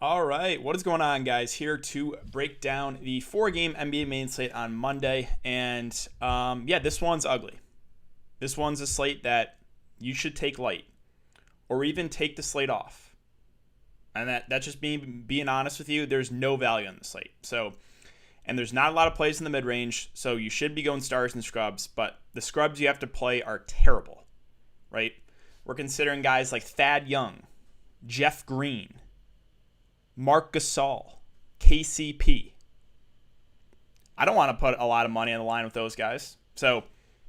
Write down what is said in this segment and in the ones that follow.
All right, what is going on, guys? Here to break down the four-game NBA main slate on Monday, and this one's ugly. This one's a slate that you should take light, or even take the slate off. And that's just me being honest with you. There's no value on the slate. And there's not a lot of plays in the mid-range, so you should be going stars and scrubs. But the scrubs you have to play are terrible, right? We're considering guys like Thad Young, Jeff Green, Mark Gasol, KCP. I don't want to put a lot of money on the line with those guys. So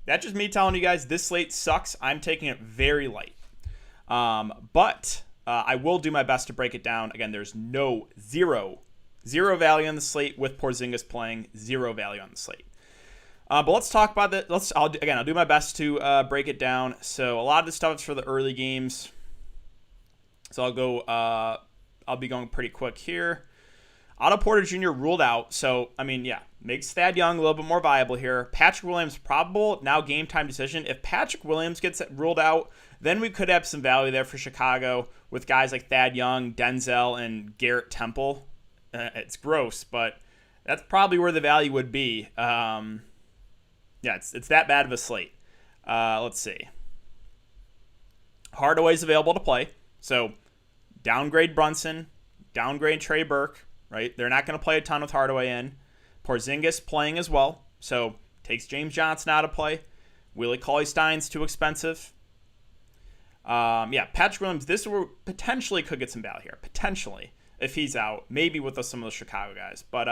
that's just me telling you guys this slate sucks. I'm taking it very light. But I will do my best to break it down. Again, there's zero value on the slate with Porzingis playing, zero value on the slate. But let's talk about that. I'll do my best to break it down. So a lot of this stuff is for the early games. So I'll be going pretty quick here. Otto Porter Jr. ruled out. So, makes Thad Young a little bit more viable here. Patrick Williams, probable now game time decision. If Patrick Williams gets ruled out, then we could have some value there for Chicago with guys like Thad Young, Denzel, and Garrett Temple. It's gross, but that's probably where the value would be. It's that bad of a slate. Let's see. Hardaway's available to play. So, downgrade Brunson, downgrade Trey Burke, right? They're not going to play a ton with Hardaway in. Porzingis playing as well, so takes James Johnson out of play. Willie Cauley-Stein's too expensive. Patrick Williams, this potentially could get some value here. Potentially, if he's out, maybe with some of the Chicago guys. But,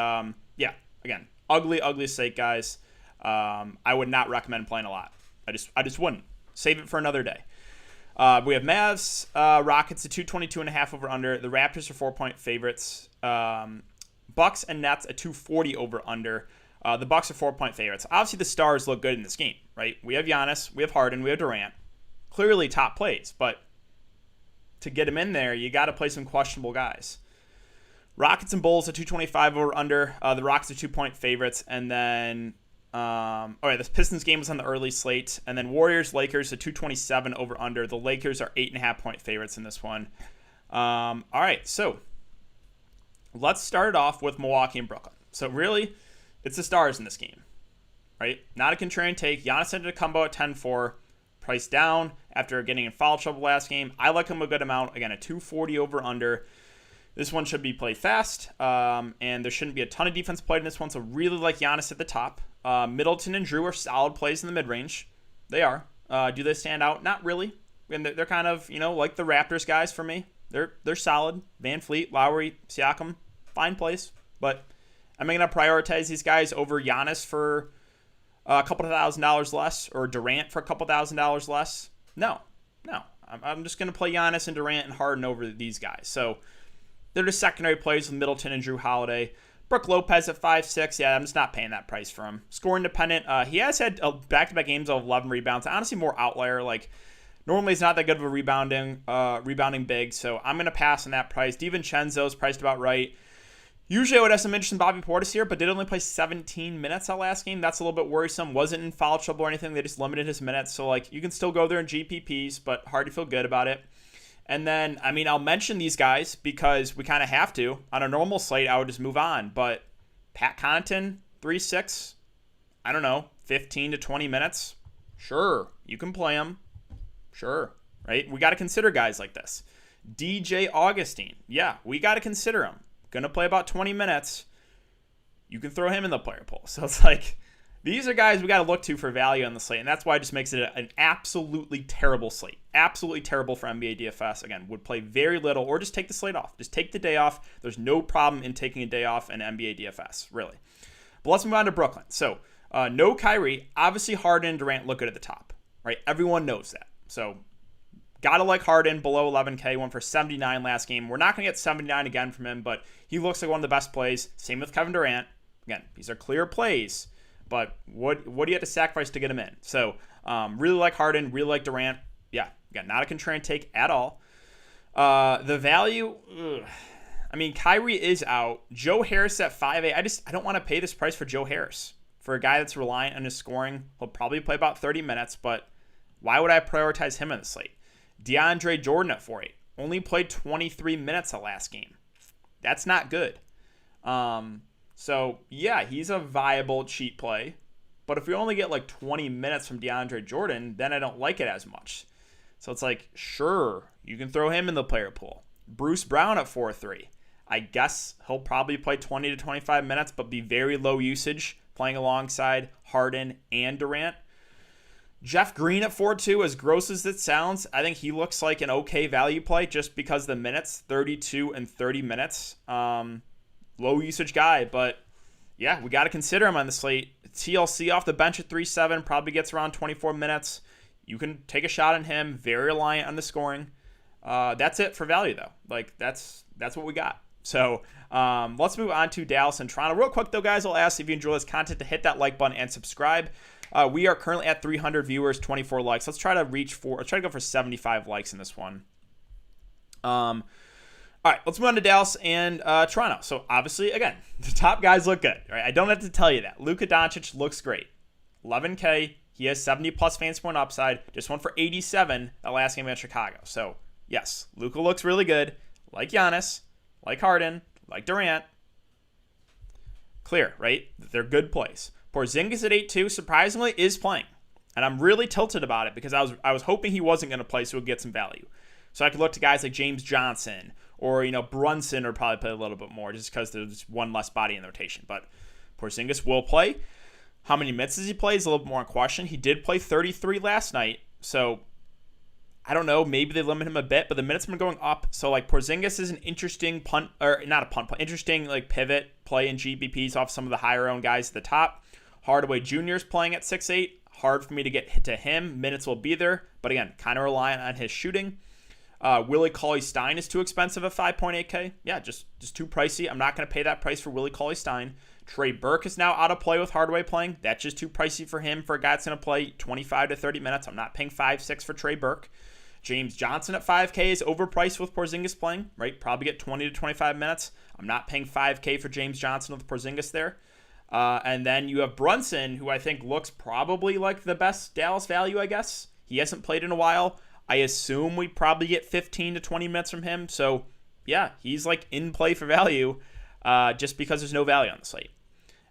again, ugly slate, guys. I would not recommend playing a lot. I just wouldn't. Save it for another day. We have Mavs, Rockets at 222.5 over under. The Raptors are 4-point favorites. Bucks and Nets at 240 over under. The Bucks are 4-point favorites. Obviously, the stars look good in this game, right? We have Giannis, we have Harden, we have Durant. Clearly top plays, but to get him in there, you got to play some questionable guys. Rockets and Bulls at 225 over under. The Rockets are 2-point favorites, and then. The Pistons game was on the early slate, and then Warriors Lakers at 227 over under. The Lakers are 8.5-point favorites in this one. All right, so let's start it off with Milwaukee and Brooklyn. So really, it's the stars in this game, right? Not a contrarian take. Giannis Antetokounmpo at 10-4, price down after getting in foul trouble last game. I like him a good amount. Again, a 240 over under. This one should be played fast, and there shouldn't be a ton of defense played in this one, so really like Giannis at the top. Middleton and Drew are solid plays in the mid-range. They are. Do they stand out? Not really. And they're kind of, like the Raptors guys for me. They're solid. Van Fleet, Lowry, Siakam, fine plays. But am I going to prioritize these guys over Giannis for a couple of $1,000s less, or Durant for a couple $1,000s less? No. I'm just going to play Giannis and Durant and Harden over these guys. So they're just secondary plays with Middleton and Drew Holiday. Brooke Lopez at 5'6". Yeah, I'm just not paying that price for him. Score independent. He has had back-to-back games of 11 rebounds. Honestly, more outlier. Normally he's not that good of a rebounding big, so I'm going to pass on that price. DiVincenzo's priced about right. Usually I would have some interest in Bobby Portis here, but did only play 17 minutes that last game. That's a little bit worrisome. Wasn't in foul trouble or anything. They just limited his minutes. So, you can still go there in GPPs, but hard to feel good about it. And then, I'll mention these guys because we kind of have to. On a normal slate, I would just move on. But Pat Connaughton, 3-6, 15 to 20 minutes. Sure, you can play him. Sure, right? We got to consider guys like this. DJ Augustine, yeah, we got to consider him. Going to play about 20 minutes. You can throw him in the player pool. So it's these are guys we got to look to for value on the slate, and that's why it just makes it an absolutely terrible slate. Absolutely terrible for NBA DFS. Again, would play very little, or just take the slate off. Just take the day off. There's no problem in taking a day off in NBA DFS, really. But let's move on to Brooklyn. So, no Kyrie. Obviously, Harden and Durant look good at the top, right? Everyone knows that. So, gotta like Harden below 11K. Went for 79 last game. We're not going to get 79 again from him, but he looks like one of the best plays. Same with Kevin Durant. Again, these are clear plays. But what do you have to sacrifice to get him in? So, really like Harden, really like Durant. Yeah, again, not a contrarian take at all. The value, Kyrie is out. Joe Harris at 5'8". I don't want to pay this price for Joe Harris. For a guy that's reliant on his scoring, he'll probably play about 30 minutes, but why would I prioritize him in the slate? DeAndre Jordan at 4'8". Only played 23 minutes the last game. That's not good. So, yeah, he's a viable cheap play. But if we only get like 20 minutes from DeAndre Jordan, then I don't like it as much. So it's like, sure, you can throw him in the player pool. Bruce Brown at 4-3. I guess he'll probably play 20 to 25 minutes, but be very low usage, playing alongside Harden and Durant. Jeff Green at 4-2, as gross as it sounds, I think he looks like an okay value play just because the minutes, 32 and 30 minutes. Low usage guy, but yeah, we got to consider him on the slate. TLC off the bench at 3-7, probably gets around 24 minutes. You can take a shot on him, very reliant on the scoring. That's it for value, though. Like, that's what we got. So let's move on to Dallas and Toronto. Real quick, though, guys, I'll ask if you enjoy this content to hit that like button and subscribe. We are currently at 300 viewers, 24 likes. Let's try to go for 75 likes in this one. All right, let's move on to Dallas and Toronto. So, obviously, again, the top guys look good. Right? I don't have to tell you that. Luka Doncic looks great. 11K. He has 70-plus fantasy point upside. Just went for 87 that last game against Chicago. So, yes, Luka looks really good. Like Giannis, like Harden, like Durant. Clear, right? They're good plays. Porzingis at 8-2, surprisingly, is playing. And I'm really tilted about it because I was hoping he wasn't going to play so he'd get some value. So I could look to guys like James Johnson or, Brunson would probably play a little bit more just because there's one less body in the rotation. But Porzingis will play. How many minutes does he play is a little bit more in question. He did play 33 last night. So I don't know. Maybe they limit him a bit, but the minutes have been going up. So like Porzingis is an interesting interesting like pivot play in GPPs off some of the higher owned guys at the top. Hardaway Jr. is playing at 6'8". Hard for me to get to him. Minutes will be there, but again, kind of reliant on his shooting. Willie Cauley-Stein is too expensive at 5.8K. Yeah, just too pricey. I'm not going to pay that price for Willie Cauley-Stein. Trey Burke is now out of play with Hardaway playing. That's just too pricey for him for a guy that's going to play 25 to 30 minutes. I'm not paying 5-6 for Trey Burke. James Johnson at 5K is overpriced with Porzingis playing, right? Probably get 20 to 25 minutes. I'm not paying 5K for James Johnson with Porzingis there. And then you have Brunson, who I think looks probably like the best Dallas value, I guess. He hasn't played in a while. I assume we probably get 15 to 20 minutes from him. So, yeah, he's like in play for value just because there's no value on the slate.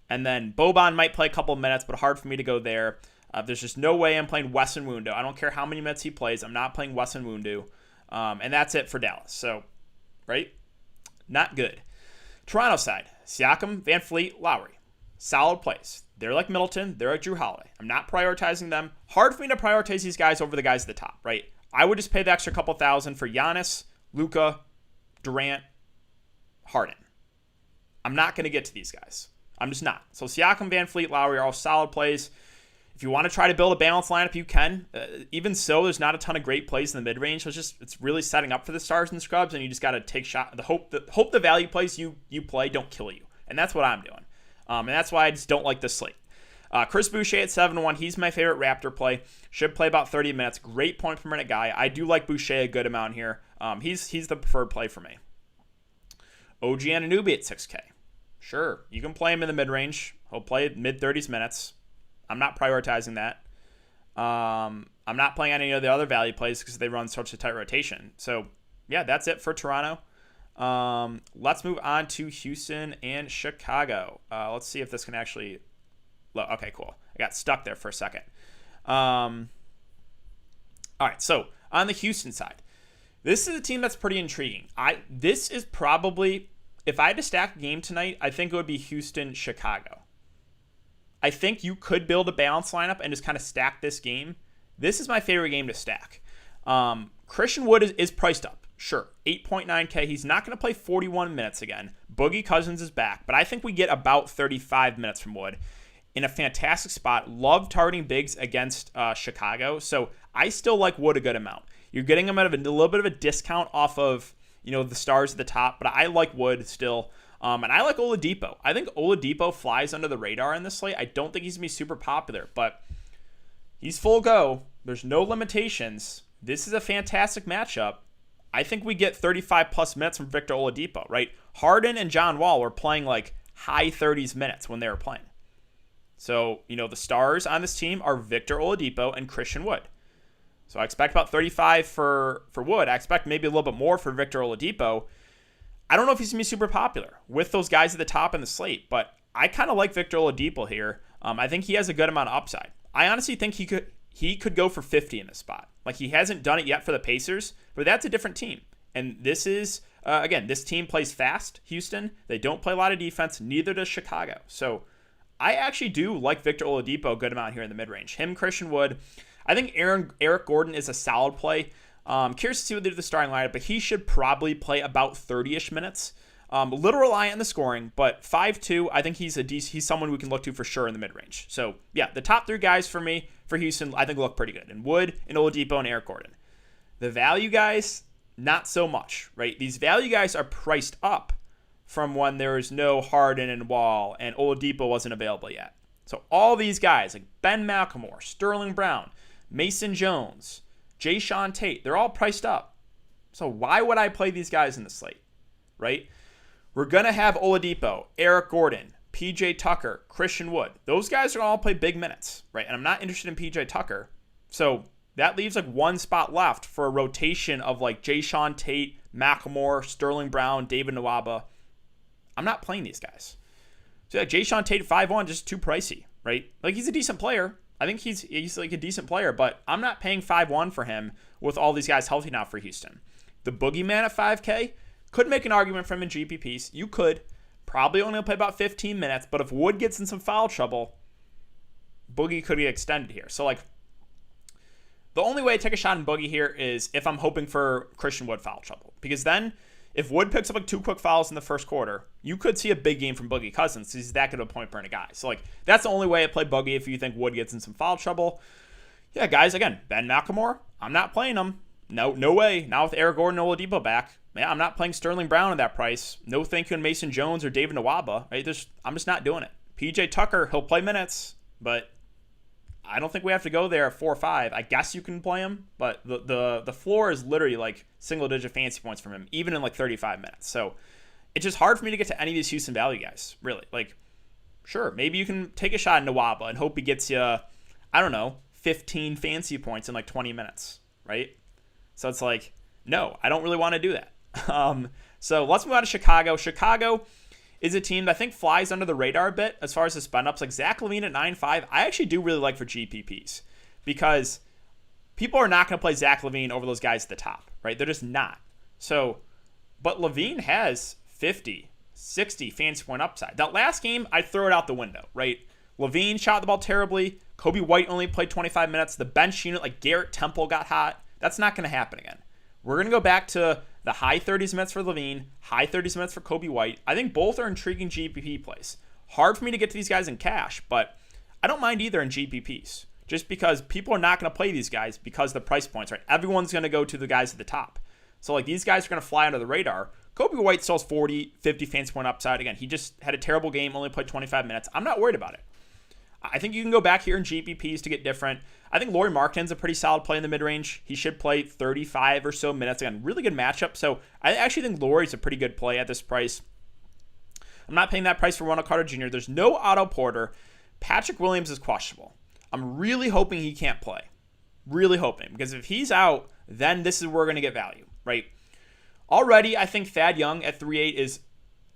And then Boban might play a couple of minutes, but hard for me to go there. There's just no way I'm playing Wes Nwundu. I don't care how many minutes he plays. I'm not playing Wes Nwundu. And that's it for Dallas. So, right? Not good. Toronto side, Siakam, Van Fleet, Lowry. Solid plays. They're like Middleton. They're like Drew Holiday. I'm not prioritizing them. Hard for me to prioritize these guys over the guys at the top, right? I would just pay the extra couple thousand for Giannis, Luka, Durant, Harden. I'm not going to get to these guys. I'm just not. So Siakam, Van Fleet, Lowry are all solid plays. If you want to try to build a balanced lineup, you can. Even so, there's not a ton of great plays in the mid-range. So it's really setting up for the stars and scrubs, and you just got to take shot. Hope the value plays you play don't kill you, and that's what I'm doing. And that's why I just don't like this slate. Chris Boucher at 7-1. He's my favorite Raptor play. Should play about 30 minutes. Great point per minute guy. I do like Boucher a good amount here. He's the preferred play for me. OG Anunoby at 6K. Sure, you can play him in the mid-range. He'll play mid-30s minutes. I'm not prioritizing that. I'm not playing any of the other value plays because they run such a tight rotation. So, yeah, that's it for Toronto. Let's move on to Houston and Chicago. Let's see if this can actually... Okay, cool. I got stuck there for a second. All right, so on the Houston side, this is a team that's pretty intriguing. This is probably... If I had to stack a game tonight, I think it would be Houston-Chicago. I think you could build a balanced lineup and just kind of stack this game. This is my favorite game to stack. Christian Wood is priced up. Sure, 8.9K. He's not going to play 41 minutes again. Boogie Cousins is back, but I think we get about 35 minutes from Wood in a fantastic spot. Love targeting bigs against Chicago, so I still like Wood a good amount. You're getting him at a little bit of a discount off of the stars at the top, but I like Wood still. And I like Oladipo. I think Oladipo flies under the radar in this slate. I don't think he's going to be super popular, but he's full go. There's no limitations. This is a fantastic matchup. I think we get 35-plus minutes from Victor Oladipo, right? Harden and John Wall were playing like high 30s minutes when they were playing. So, the stars on this team are Victor Oladipo and Christian Wood. So I expect about 35 for Wood. I expect maybe a little bit more for Victor Oladipo. I don't know if he's going to be super popular with those guys at the top in the slate, but I kind of like Victor Oladipo here. I think he has a good amount of upside. I honestly think he could go for 50 in this spot. Like, he hasn't done it yet for the Pacers, but that's a different team. And this is, again, this team plays fast, Houston. They don't play a lot of defense, neither does Chicago. So I actually do like Victor Oladipo a good amount here in the mid-range. Him, Christian Wood. I think Eric Gordon is a solid play. Curious to see what they do with the starting lineup, but he should probably play about 30-ish minutes. A little reliant on the scoring, but 5'2", I think he's someone we can look to for sure in the mid-range. So, yeah, the top 3 guys for me, for Houston, I think look pretty good. And Wood, and Oladipo, and Eric Gordon. The value guys, not so much, right? These value guys are priced up from when there was no Harden and Wall, and Oladipo wasn't available yet. So all these guys, like Ben McLemore, Sterling Brown, Mason Jones, Jayshawn Tate, they're all priced up. So why would I play these guys in the slate, right? We're going to have Oladipo, Eric Gordon, PJ Tucker, Christian Wood. Those guys are going to all play big minutes, right? And I'm not interested in PJ Tucker. So that leaves like one spot left for a rotation of like Jayshawn Tate, McLemore, Sterling Brown, David Nwaba. I'm not playing these guys. So like Jayshawn Tate 5'1", just too pricey, right? Like, he's a decent player. I think he's like a decent player, but I'm not paying 5'1" for him with all these guys healthy now for Houston. The boogeyman at 5K, could make an argument for him in GPPs. You could. Probably only play about 15 minutes, but if Wood gets in some foul trouble, Boogie could get extended here. So, like, the only way to take a shot in Boogie here is if I'm hoping for Christian Wood foul trouble. Because then, if Wood picks up like 2 quick fouls in the first quarter, you could see a big game from Boogie Cousins. He's that good of a point per guy. So, like, that's the only way I play Boogie if you think Wood gets in some foul trouble. Yeah, guys, again, Ben McLemore, I'm not playing him. No way. Now with Eric Gordon and Oladipo back, yeah, I'm not playing Sterling Brown at that price. No thank you in Mason Jones or David Nwaba. Right? I'm just not doing it. PJ Tucker, he'll play minutes, but I don't think we have to go there at 4 or 5. I guess you can play him, but the floor is literally like single-digit fantasy points from him, even in like 35 minutes. So it's just hard for me to get to any of these Houston value guys, really. Like, sure, maybe you can take a shot at Nwaba and hope he gets you, I don't know, 15 fantasy points in like 20 minutes, right? So it's like, no, I don't really want to do that. So let's move on to Chicago. Chicago is a team that I think flies under the radar a bit as far as the spend ups. Like Zach LaVine at 9.5, I actually do really like for GPPs because people are not going to play Zach LaVine over those guys at the top, right? They're just not. So, but LaVine has 50, 60 fantasy point upside. That last game, I throw it out the window, right? LaVine shot the ball terribly. Kobe White only played 25 minutes. The bench unit, like Garrett Temple, got hot. That's not going to happen again. We're going to go back to the high 30s minutes for LaVine, high 30s minutes for Kobe White. I think both are intriguing GPP plays. Hard for me to get to these guys in cash, but I don't mind either in GPPs. Just because people are not going to play these guys because of the price points, right? Everyone's going to go to the guys at the top. So, like, these guys are going to fly under the radar. Kobe White still has 40, 50 fantasy point upside. Again, he just had a terrible game, only played 25 minutes. I'm not worried about it. I think you can go back here in GPPs to get different. I think Lauri Markkanen's a pretty solid play in the mid-range. He should play 35 or so minutes. Again, really good matchup. So I actually think Lauri's a pretty good play at this price. I'm not paying that price for Wendell Carter Jr. There's no Otto Porter. Patrick Williams is questionable. I'm really hoping he can't play. Really hoping. Because if he's out, then this is where we're going to get value, right? Already, I think Thad Young at 3.8 is,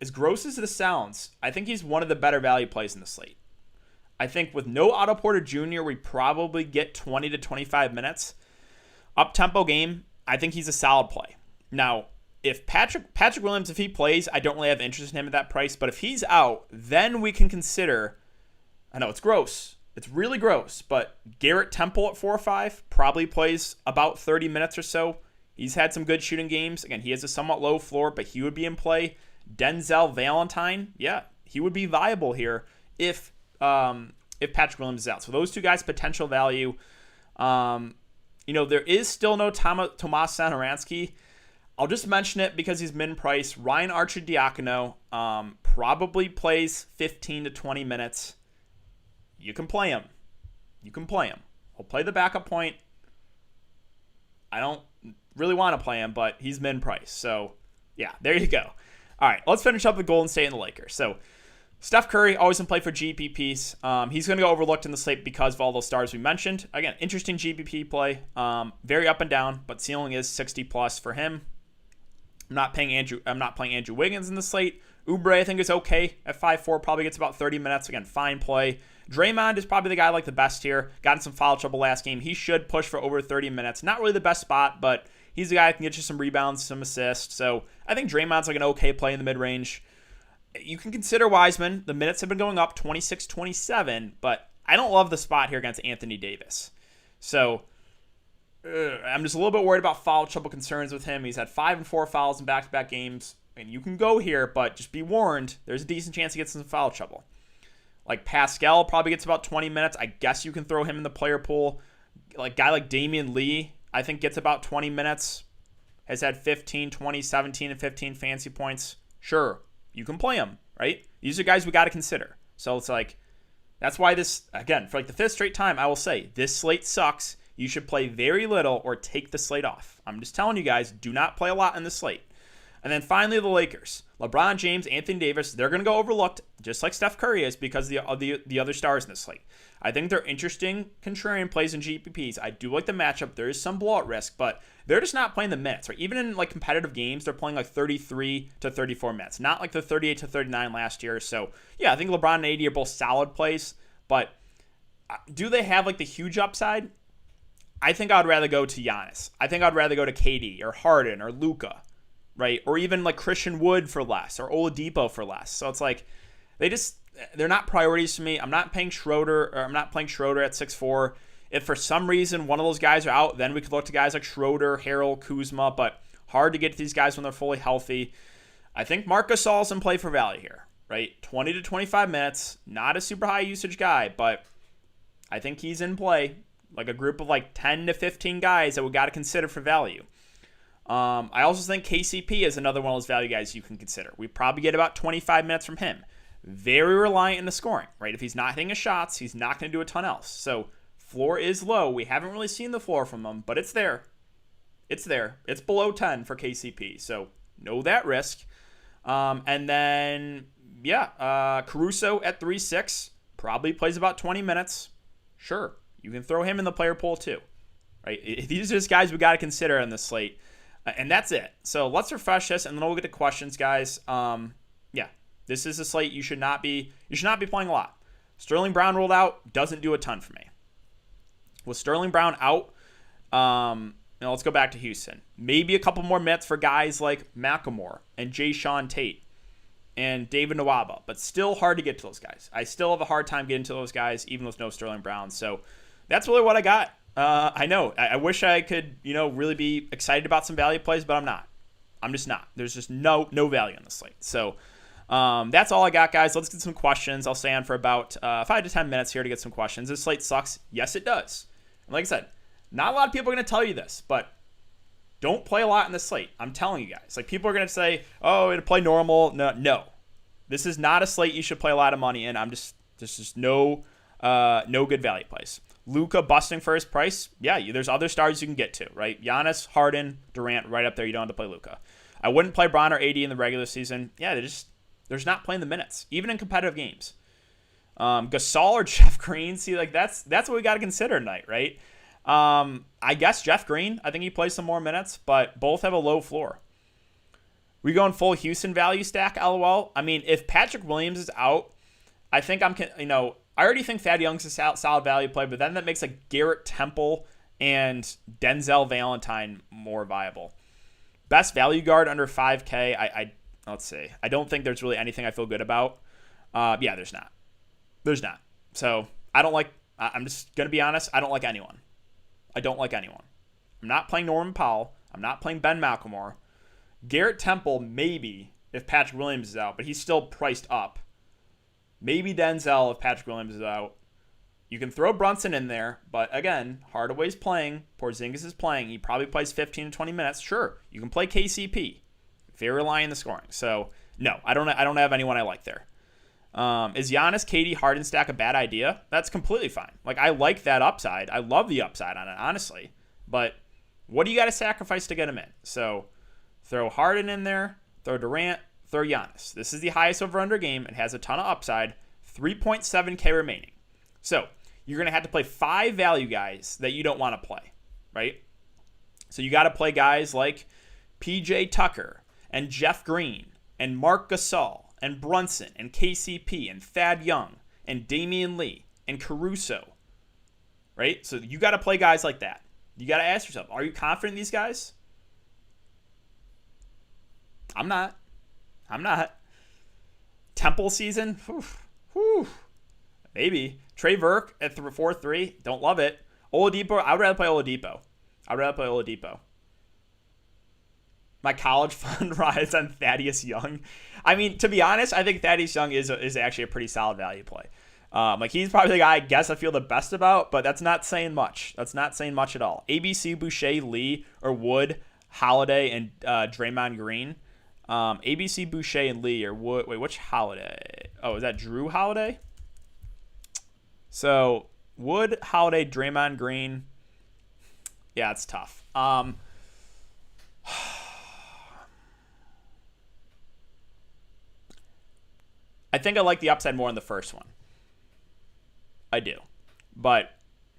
as gross as this sounds, I think he's one of the better value plays in the slate. I think with no Otto Porter Jr., we probably get 20 to 25 minutes. Up-tempo game, I think he's a solid play. Now, if Patrick Williams, if he plays, I don't really have interest in him at that price. But if he's out, then we can consider, I know it's gross. It's really gross. But Garrett Temple at 4 or 5 probably plays about 30 minutes or so. He's had some good shooting games. Again, he has a somewhat low floor, but he would be in play. Denzel Valentine, yeah, he would be viable here if Patrick Williams is out. So those two guys, potential value. There is still no Tomas Satoransky. I'll just mention it because he's min-price. Ryan Archer-Diacono probably plays 15 to 20 minutes. You can play him. He'll play the backup point. I don't really want to play him, but he's min-price. So, yeah, there you go. All right, let's finish up with Golden State and the Lakers. So, Steph Curry, always in play for GPPs. He's going to go overlooked in the slate because of all those stars we mentioned. Again, interesting GPP play. Very up and down, but ceiling is 60 plus for him. I'm not playing Andrew Wiggins in the slate. Oubre, I think, is okay at 5'4", probably gets about 30 minutes. Again, fine play. Draymond is probably the guy I like the best here. Got in some foul trouble last game. He should push for over 30 minutes. Not really the best spot, but he's a guy who can get you some rebounds, some assists. So I think Draymond's like an okay play in the mid-range. You can consider Wiseman. The minutes have been going up 26-27, but I don't love the spot here against Anthony Davis. So I'm just a little bit worried about foul trouble concerns with him. He's had 5 and 4 fouls in back-to-back games. And you can go here, but just be warned, there's a decent chance he gets some foul trouble. Like Pascal probably gets about 20 minutes. I guess you can throw him in the player pool. Like guy like Damian Lee, I think gets about 20 minutes. Has had 15, 20, 17, and 15 fancy points. Sure, you can play him, right? These are guys we got to consider. So it's like, that's why this, again, for like the 5th straight time, I will say, this slate sucks. You should play very little or take the slate off. I'm just telling you guys, do not play a lot in the slate. And then finally, the Lakers. LeBron James, Anthony Davis, they're going to go overlooked, just like Steph Curry is, because of the other stars in this slate. I think they're interesting contrarian plays in GPPs. I do like the matchup. There is some blowout risk, but they're just not playing the minutes, right? Even in like competitive games, they're playing like 33 to 34 minutes, not like the 38 to 39 last year. So yeah, I think LeBron and AD are both solid plays, but do they have like the huge upside? I think I'd rather go to Giannis. I think I'd rather go to KD or Harden or Luka. Right? Or even like Christian Wood for less or Oladipo for less. So it's like they're not priorities to me. I'm not playing Schroeder at 6'4". If for some reason one of those guys are out, then we could look to guys like Schroeder, Harrell, Kuzma, but hard to get to these guys when they're fully healthy. I think Marc Gasol's in play for value here, right? 20 to 25 minutes, not a super high usage guy, but I think he's in play. Like a group of like 10 to 15 guys that we got to consider for value. I also think KCP is another one of those value guys you can consider. We probably get about 25 minutes from him. Very reliant in the scoring, right? If he's not hitting his shots, he's not going to do a ton else. So floor is low. We haven't really seen the floor from him, but it's there. It's there. It's below 10 for KCP. So know that risk. And then, Caruso at 3.6 probably plays about 20 minutes. Sure, you can throw him in the player pool too, right? These are just guys we got to consider on this slate. And that's it. So let's refresh this, and then we'll get to questions, guys. This is a slate you should not be playing a lot. Sterling Brown rolled out, doesn't do a ton for me. With Sterling Brown out, let's go back to Houston. Maybe a couple more minutes for guys like McLemore and Jayshawn Tate and David Nwaba, but still hard to get to those guys. I still have a hard time getting to those guys, even with no Sterling Brown. So that's really what I got. I know. I wish I could, really be excited about some value plays, but I'm not. I'm just not. There's just no value in the slate. So that's all I got, guys. Let's get some questions. I'll stay on for about 5 to 10 minutes here to get some questions. This slate sucks. Yes, it does. And like I said, not a lot of people are going to tell you this, but don't play a lot in the slate. I'm telling you guys. Like, people are going to say, oh, it'll play normal. No. This is not a slate you should play a lot of money in. There's just no good value plays. Luka busting for his price, there's other stars you can get to, right? Giannis, Harden, Durant, right up there. You don't have to play Luka. I wouldn't play Bron or AD in the regular season. Yeah, they're just not playing the minutes, even in competitive games. Gasol or Jeff Green, see, like that's what we got to consider tonight, right? I guess Jeff Green, I think he plays some more minutes, but both have a low floor. We going full Houston value stack, LOL. I mean, if Patrick Williams is out, I think I already think Thad Young's a solid value play, but then that makes like Garrett Temple and Denzel Valentine more viable. Best value guard under 5K, let's see. I don't think there's really anything I feel good about. There's not. There's not. So I'm just going to be honest, I don't like anyone. I'm not playing Norman Powell. I'm not playing Ben McLemore. Garrett Temple, maybe, if Patrick Williams is out, but he's still priced up. Maybe Denzel if Patrick Williams is out. You can throw Brunson in there, but again, Hardaway's playing. Porzingis is playing. He probably plays 15 to 20 minutes. Sure, you can play KCP. Very reliant on the scoring. So, no, I don't have anyone I like there. Is Giannis, KD, Harden stack a bad idea? That's completely fine. Like, I like that upside. I love the upside on it, honestly. But what do you got to sacrifice to get him in? So, throw Harden in there, throw Durant, throw Giannis. This is the highest over-under game. It has a ton of upside. 3.7K remaining. So you're going to have to play 5 value guys that you don't want to play, right? So you got to play guys like PJ Tucker and Jeff Green and Mark Gasol and Brunson and KCP and Thad Young and Damian Lee and Caruso, right? So you got to play guys like that. You got to ask yourself, are you confident in these guys? I'm not. Temple season? Whew. Maybe. Trey Burke at 4-3. Don't love it. Oladipo, I would rather play Oladipo. My college fund rides on Thaddeus Young. I mean, to be honest, I think Thaddeus Young is actually a pretty solid value play. He's probably the guy I guess I feel the best about, but that's not saying much. That's not saying much at all. ABC, Boucher, Lee, or Wood, Holiday, and Draymond Green. ABC, Boucher, and Lee, or Wood. Wait, which Holiday? Oh, is that Drew Holiday? So, Wood, Holiday, Draymond Green. Yeah, it's tough. I think I like the upside more in the first one. I do. But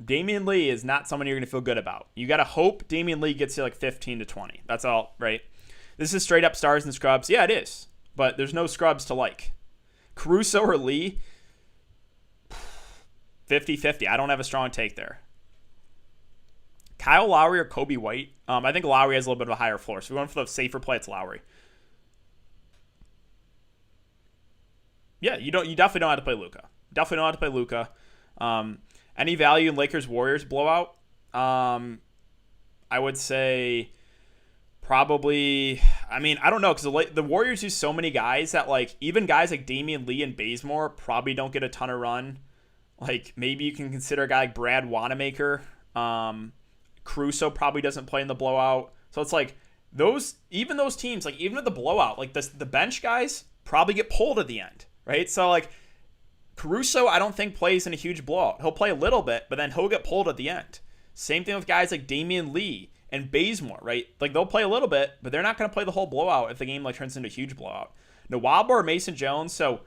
Damian Lee is not someone you're going to feel good about. You got to hope Damian Lee gets you like 15 to 20. That's all, right? This is straight up stars and scrubs. Yeah, it is. But there's no scrubs to like. Caruso or Lee, 50-50. I don't have a strong take there. Kyle Lowry or Kobe White? I think Lowry has a little bit of a higher floor. So if we went for the safer play, it's Lowry. Yeah, you definitely don't have to play Luka. Any value in Lakers Warriors blowout? I would say probably. I mean, I don't know, because the Warriors use so many guys that like even guys like Damian Lee and Bazemore probably don't get a ton of run. Like maybe you can consider a guy like Brad Wanamaker. Caruso probably doesn't play in the blowout. So it's like those teams, like even with the blowout, like the bench guys probably get pulled at the end, right? So like Caruso, I don't think plays in a huge blowout. He'll play a little bit, but then he'll get pulled at the end. Same thing with guys like Damian Lee and Bazemore, right? Like they'll play a little bit, but they're not going to play the whole blowout if the game like turns into a huge blowout. Nwaba or Mason Jones. So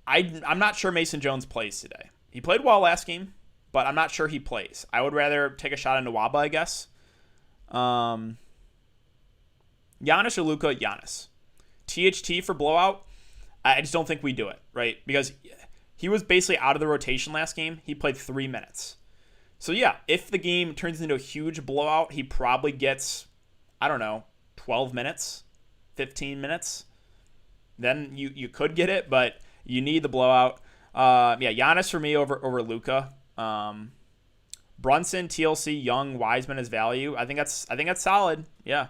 I'm not sure Mason Jones plays today. He played well last game, but I'm not sure he plays. I would rather take a shot at Nwaba, I guess. Giannis or Luka? Giannis. THT for blowout? I just don't think we do it, right? Because he was basically out of the rotation last game. He played 3 minutes. So yeah, if the game turns into a huge blowout, he probably gets, 12 minutes, 15 minutes. Then you could get it, but you need the blowout. Giannis for me over Luka. Brunson, TLC, Young, Wiseman as value. I think that's solid. Yeah.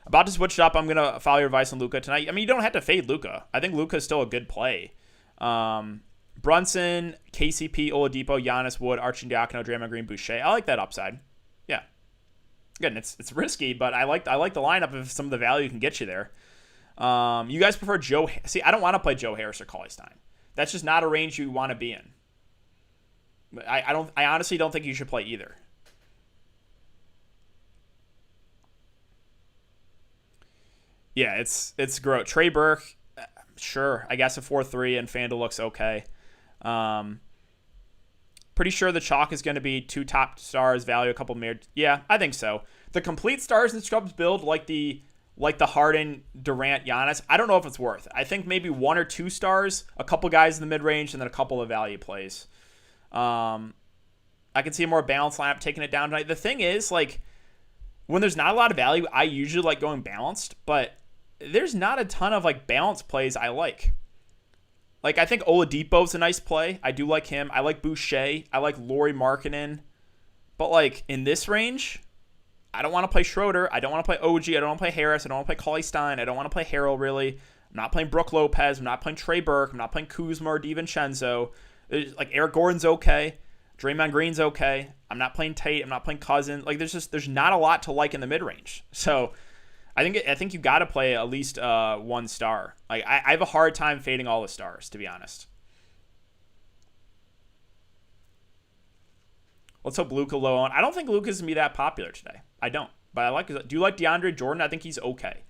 About to switch it up. I'm going to follow your advice on Luka tonight. I mean, you don't have to fade Luka. I think Luka is still a good play. Brunson, KCP, Oladipo, Giannis, Wood, Archie-Diacono, Draymond Green, Boucher. I like that upside. Yeah. Again, it's risky, but I like the lineup if some of the value can get you there. You guys prefer Joe? See, I don't want to play Joe Harris or Cauley-Stein. That's just not a range you want to be in. I honestly don't think you should play either. Yeah, it's gross. Trey Burke, sure. I guess a 4-3 and FanDuel looks okay. Pretty sure the chalk is going to be 2 top stars, value a couple mid. Yeah, I think so. The complete stars and scrubs build like the Harden, Durant, Giannis. I don't know if it's worth it. I think maybe 1 or 2 stars, a couple guys in the mid range, and then a couple of value plays. I can see a more balanced lineup taking it down tonight. The thing is, like, when there's not a lot of value, I usually like going balanced, but there's not a ton of like balanced plays I like. Like, I think Oladipo's a nice play. I do like him. I like Boucher. I like Lauri Markkanen. But like in this range, I don't want to play Schroeder. I don't want to play OG. I don't want to play Harris. I don't want to play Cauley-Stein. I don't want to play Harrell, really. I'm not playing Brook Lopez. I'm not playing Trey Burke. I'm not playing Kuzma or DiVincenzo. Like, Eric Gordon's okay. Draymond Green's okay. I'm not playing Tate. I'm not playing Cousins. Like, there's not a lot to like in the mid-range. So I think you got to play at least 1 star. Like, I have a hard time fading all the stars, to be honest. Let's hope Luka low on. I don't think Luka's going to be that popular today. I don't. But I like. Do you like DeAndre Jordan? I think he's okay.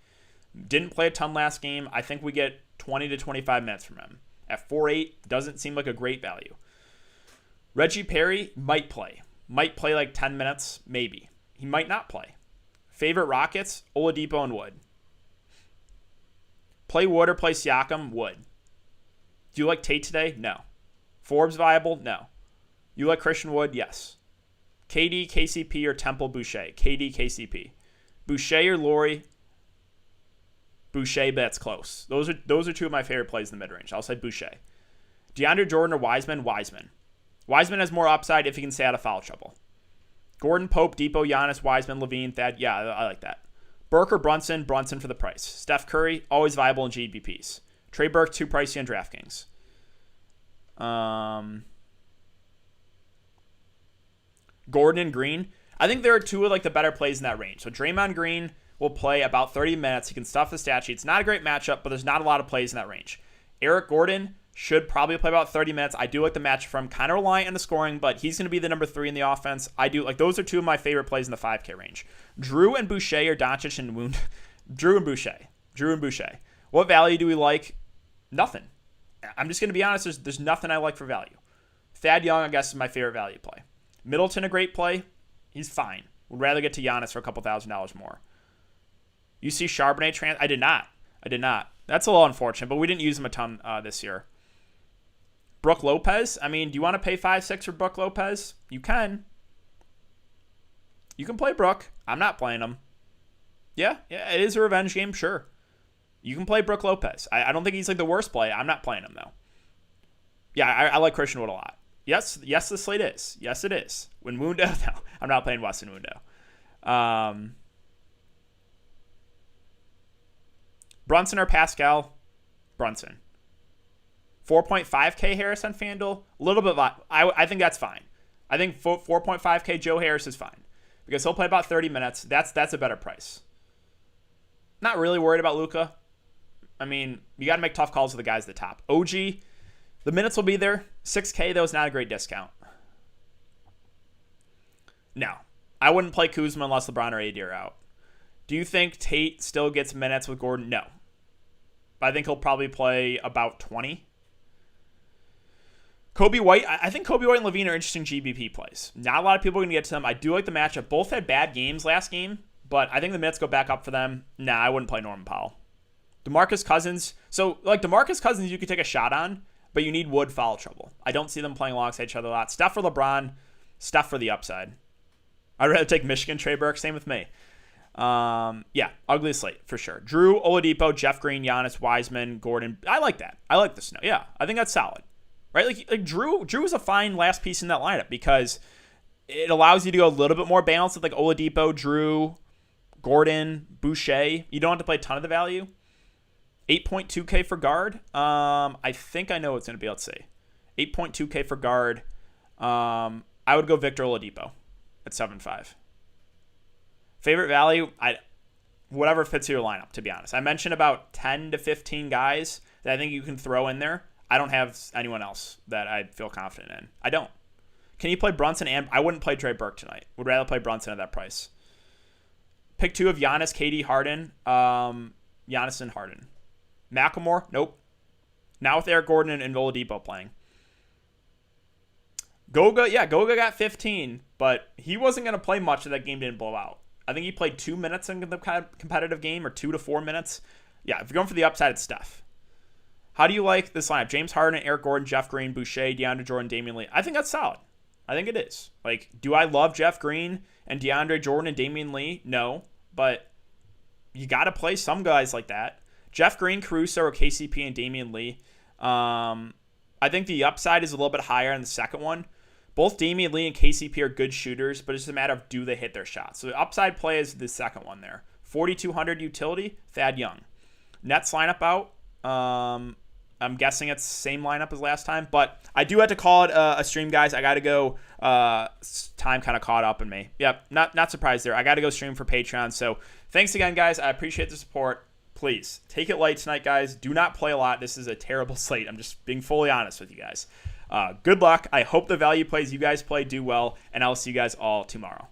Didn't play a ton last game. I think we get 20 to 25 minutes from him. At 4.8, doesn't seem like a great value. Reggie Perry might play. Might play like 10 minutes, maybe. He might not play. Favorite Rockets, Oladipo and Wood. Play Wood or play Siakam? Wood. Do you like Tate today? No. Forbes viable? No. You like Christian Wood? Yes. KD, KCP, or Temple, Boucher? KD, KCP. Boucher or Laurie? Boucher, but that's close. Those are two of my favorite plays in the mid-range. I'll say Boucher. DeAndre Jordan or Wiseman? Wiseman. Wiseman has more upside if he can stay out of foul trouble. Gordon, Pope, Depot, Giannis, Wiseman, Levine, Thad. Yeah, I like that. Burke or Brunson? Brunson for the price. Steph Curry, always viable in GBPs. Trey Burke, too pricey on DraftKings. Gordon and Green. I think there are two of like the better plays in that range. So Draymond Green will play about 30 minutes. He can stuff the stat sheet. It's not a great matchup, but there's not a lot of plays in that range. Eric Gordon should probably play about 30 minutes. I do like the match from kind of reliant on the scoring, but he's going to be the number 3 in the offense. I do like those are two of my favorite plays in the 5K range. Drew and Boucher or Doncic and Wound. Drew and Boucher. What value do we like? Nothing. I'm just going to be honest. There's nothing I like for value. Thad Young, I guess, is my favorite value play. Middleton, a great play. He's fine. Would rather get to Giannis for a couple $1,000s more. You see Charbonnet I did not. That's a little unfortunate, but we didn't use him a ton this year. Brook Lopez. I mean, do you want to pay 5-6 for Brook Lopez? You can. You can play Brook. I'm not playing him. Yeah, it is a revenge game, sure. You can play Brook Lopez. I don't think he's like the worst play. I'm not playing him, though. Yeah, I like Christian Wood a lot. Yes, the slate is. Yes, it is. When Mundo, no, I'm not playing Weston Mundo. Brunson or Pascal? Brunson. 4.5K Harris on FanDuel? A little bit. I think that's fine. I think 4.5K Joe Harris is fine because he'll play about 30 minutes. That's a better price. Not really worried about Luka. I mean, you got to make tough calls with the guys at the top. OG, the minutes will be there. 6K, though, is not a great discount. No. I wouldn't play Kuzma unless LeBron or AD are out. Do you think Tate still gets minutes with Gordon? No. I think he'll probably play about 20. Kobe White, I think Kobe White and Levine are interesting GBP plays. Not a lot of people are going to get to them. I do like the matchup. Both had bad games last game, but I think the minutes go back up for them. Nah, I wouldn't play Norman Powell. DeMarcus Cousins. So, like, DeMarcus Cousins you could take a shot on, but you need Wood foul trouble. I don't see them playing alongside each other a lot. Steph for LeBron, Steph for the upside. I'd rather take Michigan, Trey Burke. Same with me. Yeah, ugly slate for sure. Drew, Oladipo, Jeff Green, Giannis, Wiseman, Gordon. I like that. I like this. Yeah, I think that's solid. Right? Like Drew is a fine last piece in that lineup because it allows you to go a little bit more balanced with like Oladipo, Drew, Gordon, Boucher. You don't have to play a ton of the value. 8.2K for guard. I think I know what it's going to be. Let's see. 8.2K for guard. I would go Victor Oladipo at 7.5. Favorite value? Whatever fits your lineup, to be honest. I mentioned about 10 to 15 guys that I think you can throw in there. I don't have anyone else that I feel confident in. I don't. Can you play Brunson? And I wouldn't play Trey Burke tonight. Would rather play Brunson at that price. Pick 2 of Giannis, KD, Harden. Giannis and Harden. Macklemore? Nope. Now with Eric Gordon and Oladipo playing. Goga got 15, but he wasn't going to play much if that game didn't blow out. I think he played 2 minutes in the competitive game, or 2 to 4 minutes. Yeah, if you're going for the upside, it's Steph. How do you like this lineup? James Harden, Eric Gordon, Jeff Green, Boucher, DeAndre Jordan, Damian Lee. I think that's solid. I think it is. Like, do I love Jeff Green and DeAndre Jordan and Damian Lee? No, but you got to play some guys like that. Jeff Green, Caruso, or KCP and Damian Lee. I think the upside is a little bit higher in the second one. Both Damian Lee and KCP are good shooters, but it's just a matter of do they hit their shots. So the upside play is the second one there. 4,200 utility, Thad Young. Nets lineup out. I'm guessing it's the same lineup as last time, but I do have to call it a stream, guys. I got to go. Time kind of caught up in me. Yep, not surprised there. I got to go stream for Patreon. So thanks again, guys. I appreciate the support. Please take it light tonight, guys. Do not play a lot. This is a terrible slate. I'm just being fully honest with you guys. Good luck. I hope the value plays you guys play do well, and I'll see you guys all tomorrow.